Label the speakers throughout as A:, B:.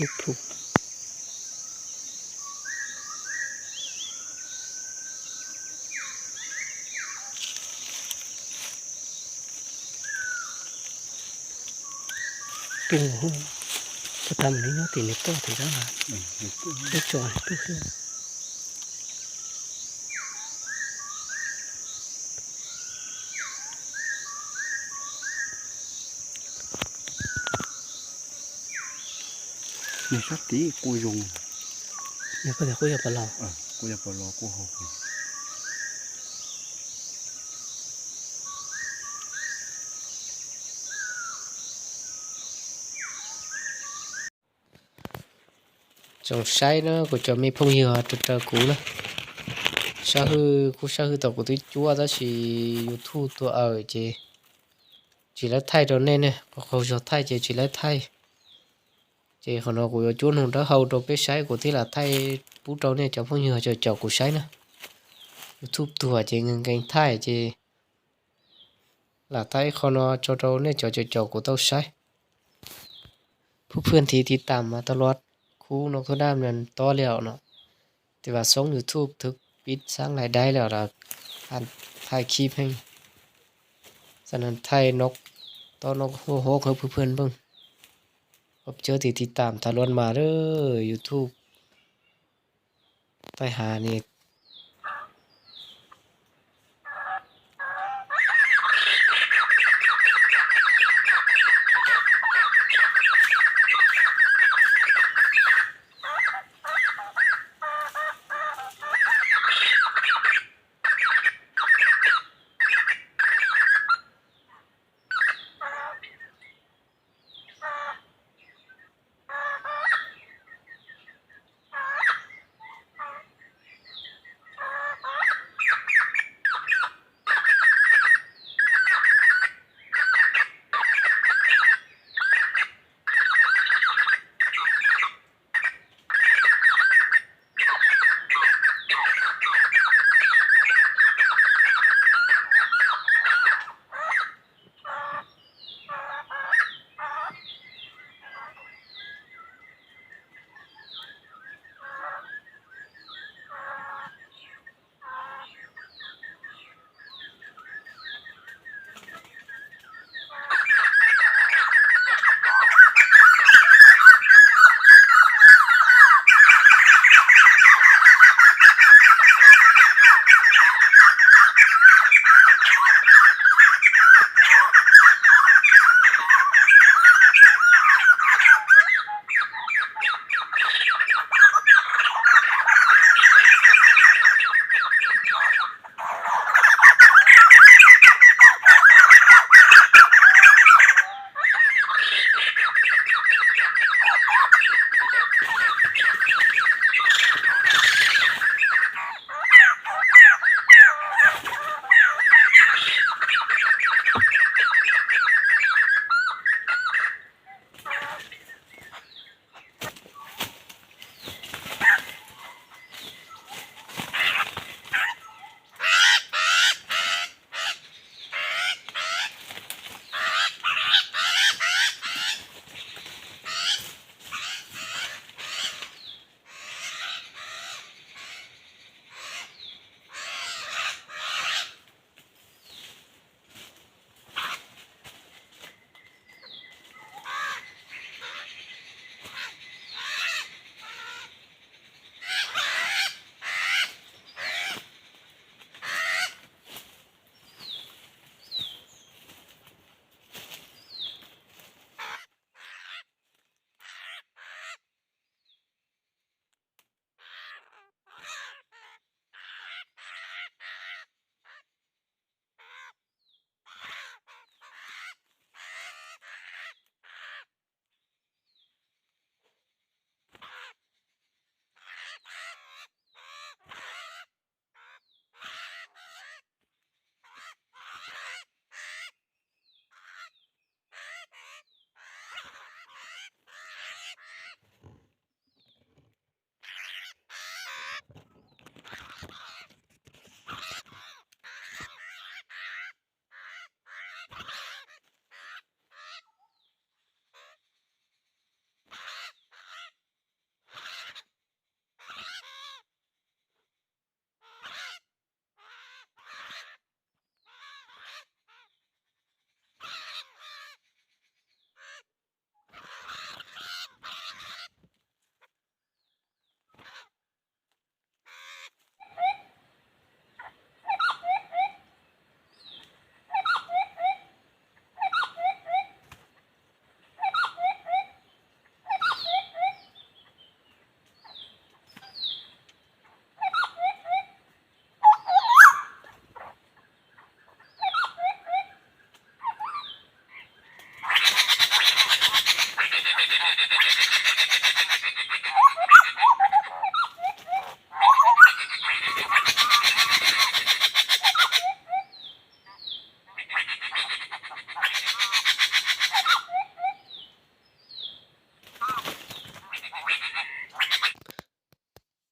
A: ลูกพลุตุงหูจะทำนี้เนาะตีเล็กโตถึงได้มาลูกจอยลูกเสือ
B: เนี่ยชัดที่กูยง
A: เนี่ยก็จะคุยกับเรา
B: กูจะปลอกูหก
A: จงใช้เนาะกูจะมีพงเหยื่อจุดกูนะชาฮือกูชาฮือตัวกูที่จั่วđó chỉ YouTube ตัวchỉ lấy thay đó nên nè có khâu cho thay chỉ lấy thay chỉ còn nó của chú nó đã hầu đồ bé sấy của thế là thay bút đầu này cháu phong nhờ cho của sấy nữa YouTube tua chỉ ngừng canh thay chỉ là thay còn nó cho đâu này cho của tao sấy ผู้เพื่อนที่ตามมาตลอดคู่นกเขาด้ามนั่นต่อแล้วเนาะแต่ว่าส่ง YouTube ถึกปิดสร้างรายได้แล้วล่ะผ่านถ่ายคลิปให้ฉะนั้นถ่ายนกต่อนกโหกให้เพื่อนๆเบิ่งพบเจอที่ติดตามตลอดมาเด้อ YouTube ใต้หานี่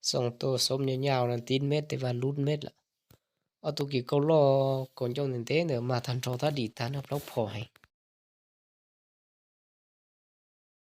A: Xong tô sống nhau nhau là 9 mét thì và lút mét là ở tụ kỳ câu lo còn trong tình thế nữa mà thằng trâu ta đi ta nó lóc phò hay